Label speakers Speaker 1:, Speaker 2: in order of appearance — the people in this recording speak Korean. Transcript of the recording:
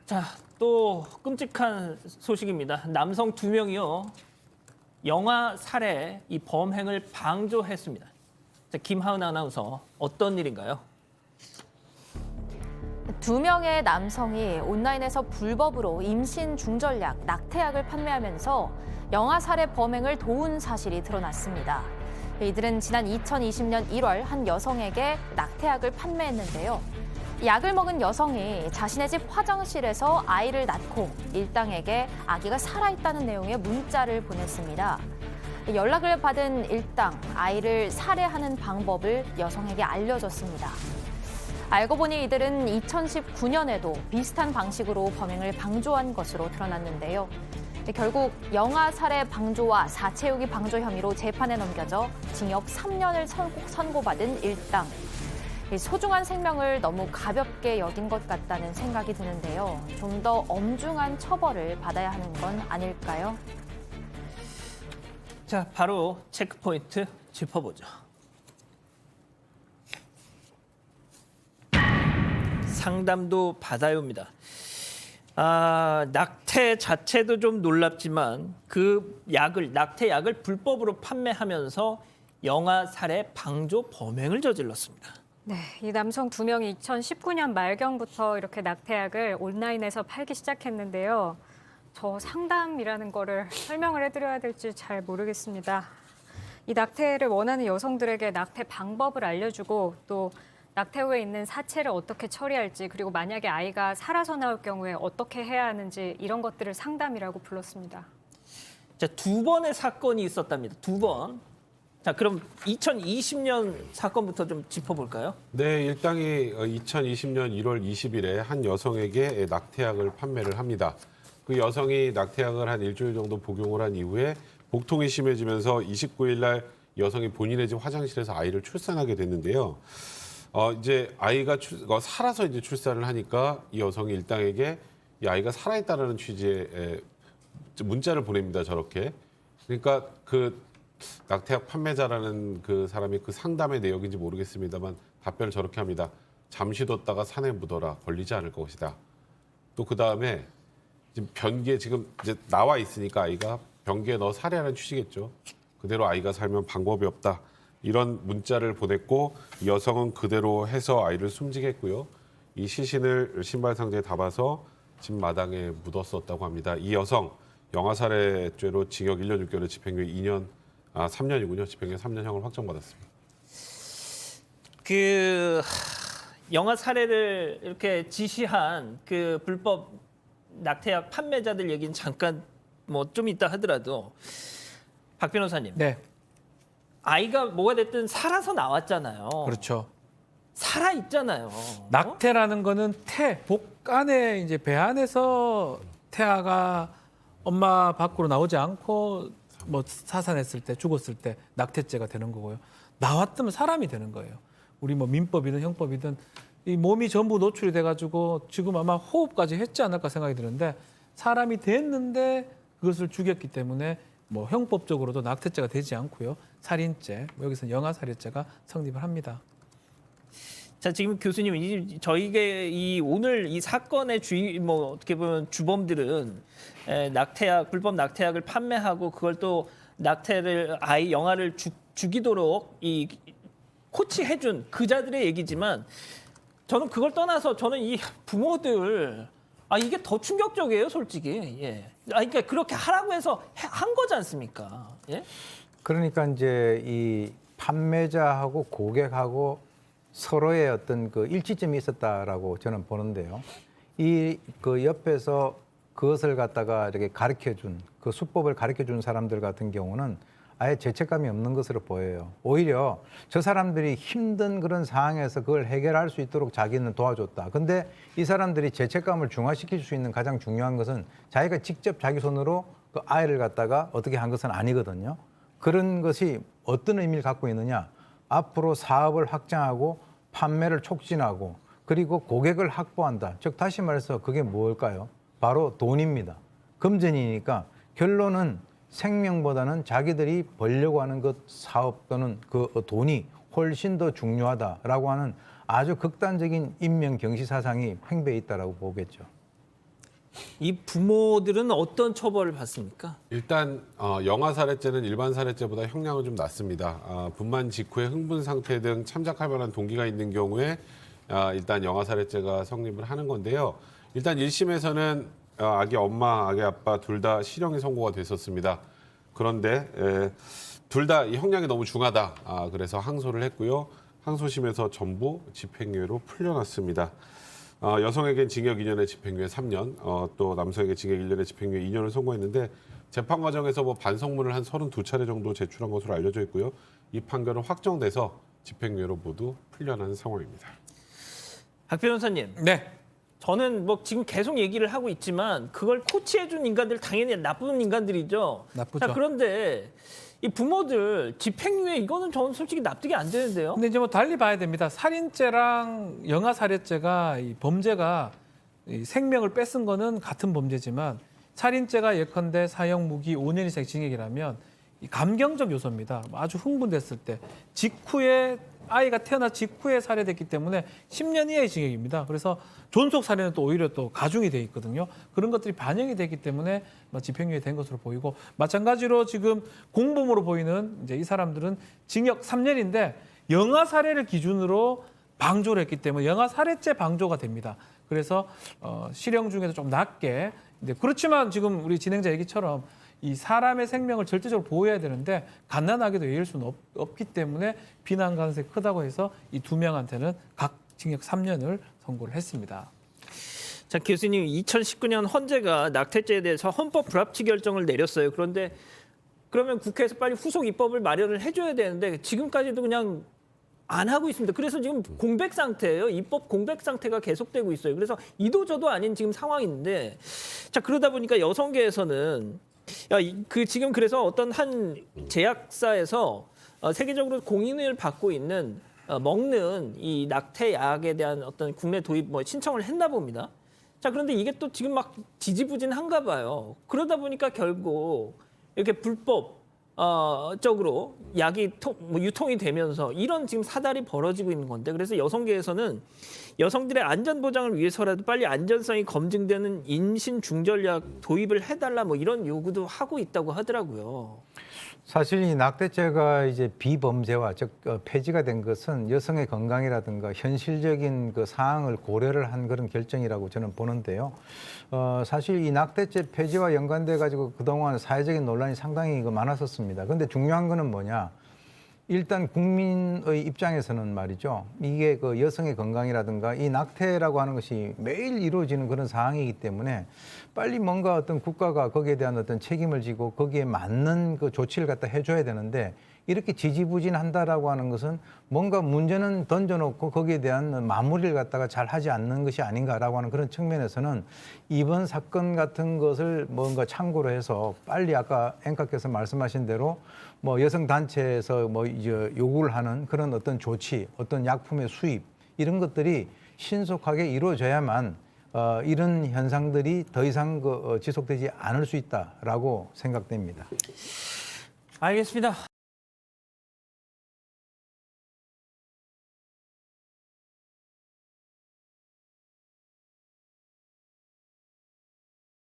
Speaker 1: 자, 또 끔찍한 소식입니다. 남성 2명이요. 영아 살해 이 범행을 방조했습니다. 자, 김하은 아나운서, 어떤 일인가요?
Speaker 2: 2명의 남성이 온라인에서 불법으로 임신 중절약, 낙태약을 판매하면서 영아 살해 범행을 도운 사실이 드러났습니다. 이들은 지난 2020년 1월 한 여성에게 낙태약을 판매했는데요. 약을 먹은 여성이 자신의 집 화장실에서 아이를 낳고 일당에게 아기가 살아있다는 내용의 문자를 보냈습니다. 연락을 받은 일당, 아이를 살해하는 방법을 여성에게 알려줬습니다. 알고 보니 이들은 2019년에도 비슷한 방식으로 범행을 방조한 것으로 드러났는데요. 결국 영아 살해 방조와 사체유기 방조 혐의로 재판에 넘겨져 징역 3년을 선고받은 일당. 소중한 생명을 너무 가볍게 여긴 것 같다는 생각이 드는데요. 좀 더 엄중한 처벌을 받아야 하는 건 아닐까요?
Speaker 1: 자, 바로 체크포인트 짚어보죠. 상담도 받아요입니다. 낙태 자체도 좀 놀랍지만 그 낙태약을 불법으로 판매하면서 영아 살해 방조 범행을 저질렀습니다.
Speaker 3: 네, 이 남성 2명이 2019년 말경부터 이렇게 낙태약을 온라인에서 팔기 시작했는데요. 저 상담이라는 거를 설명을 해드려야 될지 잘 모르겠습니다. 이 낙태를 원하는 여성들에게 낙태 방법을 알려주고 또 낙태 후에 있는 사체를 어떻게 처리할지 그리고 만약에 아이가 살아서 나올 경우에 어떻게 해야 하는지 이런 것들을 상담이라고 불렀습니다.
Speaker 1: 자, 2번의 사건이 있었답니다. 2번. 자, 그럼 2020년 사건부터 좀 짚어볼까요?
Speaker 4: 네, 일당이 2020년 1월 20일에 한 여성에게 낙태약을 판매를 합니다. 그 여성이 낙태약을 한 일주일 정도 복용을 한 이후에 복통이 심해지면서 29일 날 여성이 본인의 집 화장실에서 아이를 출산하게 됐는데요. 이제 아이가 살아서 이제 출산을 하니까 이 여성이 일당에게 이 아이가 살아있다라는 취지의 문자를 보냅니다. 저렇게. 그러니까 그 낙태약 판매자라는 그 사람이 그 상담의 내역인지 모르겠습니다만 답변을 저렇게 합니다. 잠시 뒀다가 산에 묻어라. 걸리지 않을 것이다. 또 그 다음에 지금 변기에 지금 이제 나와 있으니까 아이가 변기에 넣어 살해하는 취지겠죠. 그대로 아이가 살면 방법이 없다. 이런 문자를 보냈고 이 여성은 그대로 해서 아이를 숨지게 했고요. 이 시신을 신발 상자에 담아서 집 마당에 묻었었다고 합니다. 이 여성 영아살해죄로 징역 1년 6개월에 집행유예 3년이군요. 집행유예 3년형을 확정받았습니다.
Speaker 1: 그 영아 살해를 이렇게 지시한 그 불법 낙태약 판매자들 얘기는 잠깐 뭐 좀 이따 하더라도 박 변호사님.
Speaker 5: 네,
Speaker 1: 아이가 뭐가 됐든 살아서 나왔잖아요.
Speaker 5: 그렇죠.
Speaker 1: 살아 있잖아요.
Speaker 5: 낙태라는 거는 복 안에 이제 배 안에서 태아가 엄마 밖으로 나오지 않고 뭐 사산했을 때 죽었을 때 낙태죄가 되는 거고요. 나왔으면 사람이 되는 거예요. 우리 뭐 민법이든 형법이든 이 몸이 전부 노출이 돼가지고 지금 아마 호흡까지 했지 않을까 생각이 드는데 사람이 됐는데 그것을 죽였기 때문에 뭐 형법적으로도 낙태죄가 되지 않고요. 살인죄, 여기서 영아살해죄가 성립을 합니다.
Speaker 1: 자, 지금 교수님, 저희가 오늘 이 사건의 뭐 어떻게 보면 주범들은 불법 낙태약을 판매하고 그걸 또 낙태를 영아를 죽이도록 코치해준 그자들의 얘기지만 저는 그걸 떠나서 저는 이 부모들 이게 더 충격적이에요, 솔직히. 예. 그러니까 그렇게 하라고 해서 한 거지 않습니까? 예?
Speaker 6: 그러니까 이제 이 판매자하고 고객하고 서로의 어떤 그 일치점이 있었다라고 저는 보는데요. 그 옆에서 그것을 갖다가 이렇게 가르쳐 준, 그 수법을 가르쳐 준 사람들 같은 경우는 아예 죄책감이 없는 것으로 보여요. 오히려 저 사람들이 힘든 그런 상황에서 그걸 해결할 수 있도록 자기는 도와줬다. 근데 이 사람들이 죄책감을 중화시킬 수 있는 가장 중요한 것은 자기가 직접 자기 손으로 그 아이를 갖다가 어떻게 한 것은 아니거든요. 그런 것이 어떤 의미를 갖고 있느냐. 앞으로 사업을 확장하고 판매를 촉진하고 그리고 고객을 확보한다. 즉 다시 말해서 그게 뭘까요? 바로 돈입니다. 금전이니까 결론은 생명보다는 자기들이 벌려고 하는 그 사업 또는 그 돈이 훨씬 더 중요하다라고 하는 아주 극단적인 인명 경시 사상이 횡배해 있다라고 보겠죠.
Speaker 1: 이 부모들은 어떤 처벌을 받습니까?
Speaker 4: 일단 영아 살해죄는 일반 살해죄보다 형량은 좀 낮습니다. 분만 직후에 흥분 상태 등 참작할 만한 동기가 있는 경우에 일단 영아 살해죄가 성립을 하는 건데요. 일단 1심에서는 아기 엄마, 아기 아빠 둘 다 실형이 선고가 됐었습니다. 그런데 둘 다 형량이 너무 중하다. 그래서 항소를 했고요. 항소심에서 전부 집행유예로 풀려났습니다. 여성에겐 징역 2년에 집행유예 3년, 또 남성에게 징역 1년에 집행유예 2년을 선고했는데 재판 과정에서 뭐 반성문을 한 32차례 정도 제출한 것으로 알려져 있고요. 이 판결은 확정돼서 집행유예로 모두 풀려난 상황입니다.
Speaker 1: 박 변호사님,
Speaker 5: 네.
Speaker 1: 저는 뭐 지금 계속 얘기를 하고 있지만 그걸 코치해준 인간들 당연히 나쁜 인간들이죠.
Speaker 5: 나쁘죠.
Speaker 1: 자, 그런데 이 부모들 집행유예 이거는 저는 솔직히 납득이 안 되는데요.
Speaker 5: 근데 이제 뭐 달리 봐야 됩니다. 살인죄랑 영아 살해죄가 이 범죄가 이 생명을 뺏은 거는 같은 범죄지만 살인죄가 예컨대 사형 무기 5년 이상 징역이라면 이 감경적 요소입니다. 아주 흥분됐을 때 직후에 아이가 태어나 직후에 살해됐기 때문에 10년 이하의 징역입니다. 그래서 존속 살해는 또 오히려 또 가중이 돼 있거든요. 그런 것들이 반영이 되기 때문에 집행유예 된 것으로 보이고 마찬가지로 지금 공범으로 보이는 이제 이 사람들은 징역 3년인데 영아 살해를 기준으로 방조를 했기 때문에 영아 살해죄 방조가 됩니다. 그래서 실형 중에도 좀 낮게. 근데 그렇지만 지금 우리 진행자 얘기처럼 이 사람의 생명을 절대적으로 보호해야 되는데 갓난아기도 예일 수는 없기 때문에 비난 가능성이 크다고 해서 이 두 명한테는 각 징역 3년을 선고를 했습니다.
Speaker 1: 자, 교수님, 2019년 헌재가 낙태죄에 대해서 헌법 불합치 결정을 내렸어요. 그런데 그러면 국회에서 빨리 후속 입법을 마련을 해줘야 되는데 지금까지도 그냥 안 하고 있습니다. 그래서 지금 공백 상태예요. 입법 공백 상태가 계속되고 있어요. 그래서 이도저도 아닌 지금 상황인데, 자, 그러다 보니까 여성계에서는 지금 그래서 어떤 한 제약사에서 세계적으로 공인을 받고 있는 먹는 이 낙태약에 대한 어떤 국내 도입 신청을 했나 봅니다. 자, 그런데 이게 또 지금 막 지지부진한가 봐요. 그러다 보니까 결국 이렇게 불법적으로 약이 유통이 되면서 이런 지금 사달이 벌어지고 있는 건데, 그래서 여성계에서는 여성들의 안전 보장을 위해서라도 빨리 안전성이 검증되는 임신 중절약 도입을 해달라 이런 요구도 하고 있다고 하더라고요.
Speaker 6: 사실 이 낙태죄가 이제 비범죄화, 즉 폐지가 된 것은 여성의 건강이라든가 현실적인 그 사항을 고려를 한 그런 결정이라고 저는 보는데요. 사실 이 낙태죄 폐지와 연관돼 가지고 그동안 사회적인 논란이 상당히 많았었습니다. 그런데 중요한 거는 뭐냐? 일단 국민의 입장에서는 말이죠. 이게 그 여성의 건강이라든가 이 낙태라고 하는 것이 매일 이루어지는 그런 상황이기 때문에 빨리 뭔가 어떤 국가가 거기에 대한 어떤 책임을 지고 거기에 맞는 그 조치를 갖다 해줘야 되는데 이렇게 지지부진한다라고 하는 것은 뭔가 문제는 던져놓고 거기에 대한 마무리를 갖다가 잘 하지 않는 것이 아닌가라고 하는 그런 측면에서는 이번 사건 같은 것을 뭔가 참고로 해서 빨리 아까 앵커께서 말씀하신 대로 여성 단체에서 이제 요구를 하는 그런 어떤 조치, 어떤 약품의 수입 이런 것들이 신속하게 이루어져야만 이런 현상들이 더 이상 지속되지 않을 수 있다라고 생각됩니다.
Speaker 1: 알겠습니다.